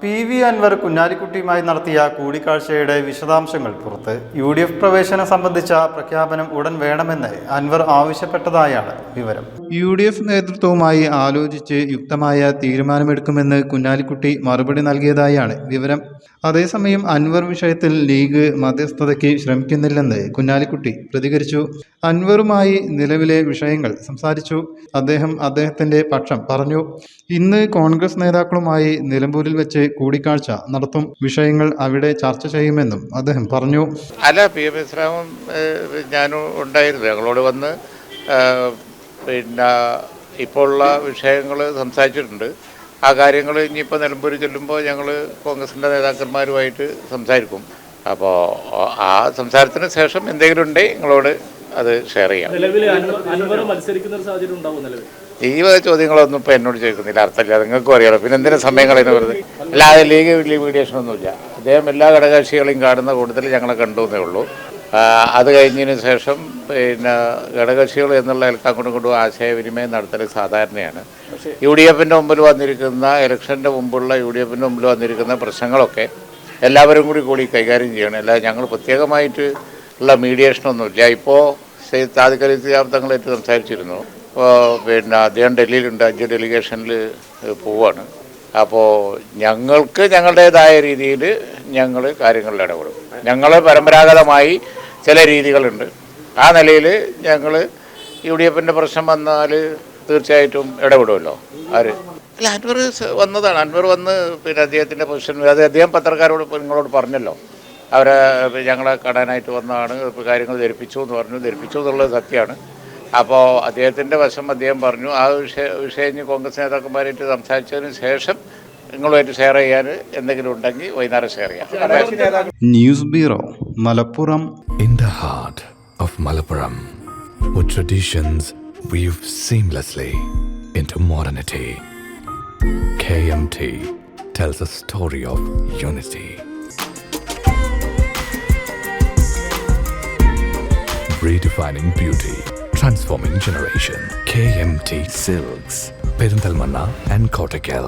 PV Anwar കുഞ്ഞാലിക്കുട്ടിയുമായി നടത്തിയ കൂടിക്കാഴ്ചയുടെ വിശദാംശങ്ങൾ പുറത്ത്. UDF പ്രവേശനം സംബന്ധിച്ച പ്രഖ്യാപനം ഉടൻ വേണമെന്ന് അൻവർ ആവശ്യപ്പെട്ടതായാണ് വിവരം. UDF നേതൃത്വവുമായി ആലോചിച്ച് യുക്തമായ തീരുമാനമെടുക്കുമെന്ന് കുഞ്ഞാലിക്കുട്ടി മറുപടി നൽകിയതായാണ് വിവരം. അതേസമയം അൻവർ വിഷയത്തിൽ ലീഗ് മധ്യസ്ഥതയ്ക്ക് ശ്രമിക്കുന്നില്ലെന്ന് കുഞ്ഞാലിക്കുട്ടി പ്രതികരിച്ചു. അൻവറുമായി നിലവിലെ വിഷയങ്ങൾ സംസാരിച്ചു. അദ്ദേഹത്തിന്റെ പക്ഷം പറഞ്ഞു. ഇന്ന് കോൺഗ്രസ് നേതാക്കളുമായി നിലമ്പൂരിൽ വെച്ച് കൂടിക്കാഴ്ച നടത്തും. വിഷയങ്ങൾ അവിടെ ചർച്ച ചെയ്യുമെന്നും അദ്ദേഹം പറഞ്ഞു. PM ശ്രാമം ഞാനും ഉണ്ടായിരുന്നു. ഞങ്ങളോട് വന്ന് പിന്നെ ഇപ്പോൾ ഉള്ള വിഷയങ്ങൾ സംസാരിച്ചിട്ടുണ്ട്. ആ കാര്യങ്ങൾ ഇനിയിപ്പോൾ നിലമ്പൂർ ചെല്ലുമ്പോൾ ഞങ്ങൾ കോൺഗ്രസിൻ്റെ നേതാക്കന്മാരുമായിട്ട് സംസാരിക്കും. അപ്പോൾ ആ സംസാരത്തിന് ശേഷം എന്തെങ്കിലും ഉണ്ടെങ്കിൽ നിങ്ങളോട് അത് ഷെയർ ചെയ്യാം. ഈ വക ചോദ്യങ്ങളൊന്നും ഇപ്പോൾ എന്നോട് ചോദിക്കുന്നില്ല, അർത്ഥമില്ല, നിങ്ങൾക്കും അറിയാലോ. പിന്നെ എന്തിനാ സമയം കളയുന്ന വെറുതെ? അല്ലാതെ ലീഗ് മീഡിയേഷനൊന്നുമില്ല. അദ്ദേഹം എല്ലാ ഘടകകക്ഷികളെയും കാണുന്ന കൂടുതൽ ഞങ്ങളെ കണ്ടുവന്നേ ഉള്ളൂ. അത് കഴിഞ്ഞതിന് ശേഷം പിന്നെ ഘടകകക്ഷികൾ എന്നുള്ള അങ്ങോട്ടും ഇങ്ങോട്ടും ആശയവിനിമയം നടത്തൽ സാധാരണയാണ്. UDFൻ്റെ മുമ്പിൽ വന്നിരിക്കുന്ന ഇലക്ഷൻ്റെ മുമ്പുള്ള UDFൻ്റെ മുമ്പിൽ വന്നിരിക്കുന്ന പ്രശ്നങ്ങളൊക്കെ എല്ലാവരും കൂടി കൈകാര്യം ചെയ്യണം. അല്ലാതെ ഞങ്ങൾ പ്രത്യേകമായിട്ട് ഉള്ള മീഡിയേഷനൊന്നുമില്ല. ഇപ്പോൾ താൽക്കാലികങ്ങളായിട്ട് സംസാരിച്ചിരുന്നു. പിന്നെ അദ്ദേഹം ഡൽഹിയിലുണ്ട്, 5 ഡെലിഗേഷനിൽ പോവാണ്. അപ്പോൾ ഞങ്ങൾക്ക് ഞങ്ങളുടേതായ രീതിയിൽ ഞങ്ങൾ കാര്യങ്ങളിൽ ഇടപെടും. ഞങ്ങൾ പരമ്പരാഗതമായി ചില രീതികളുണ്ട്. ആ നിലയിൽ ഞങ്ങൾ UDFൻ്റെ പ്രശ്നം വന്നാൽ തീർച്ചയായിട്ടും ഇടപെടുമല്ലോ. അല്ല, അൻവർ വന്നതാണ്. അൻവർ വന്ന് പിന്നെ അദ്ദേഹത്തിൻ്റെ പൊസിഷൻ അത് അദ്ദേഹം പത്രക്കാരോട് നിങ്ങളോട് പറഞ്ഞല്ലോ. അവരെ ഞങ്ങളെ കാണാനായിട്ട് വന്നതാണ്, കാര്യങ്ങൾ ധരിപ്പിച്ചു എന്നുള്ളത് സത്യമാണ്. അപ്പോൾ അദ്ദേഹത്തിൻ്റെ വശം അദ്ദേഹം പറഞ്ഞു. ആ വിഷയം കോൺഗ്രസ് നേതാക്കന്മാരായിട്ട് സംസാരിച്ചതിന് ശേഷം നിങ്ങളുമായിട്ട് ഷെയർ ചെയ്യാൻ എന്തെങ്കിലും ഉണ്ടെങ്കിൽ വൈകുന്നേരം ഷെയർ ചെയ്യാം. News bureau, Malappuram. In the heart of Malappuram, with traditions weave seamlessly into modernity, KMT tells a story of unity. Redefining beauty, transforming generation. KMT Silks, Perinthalmanna and Kottakkal.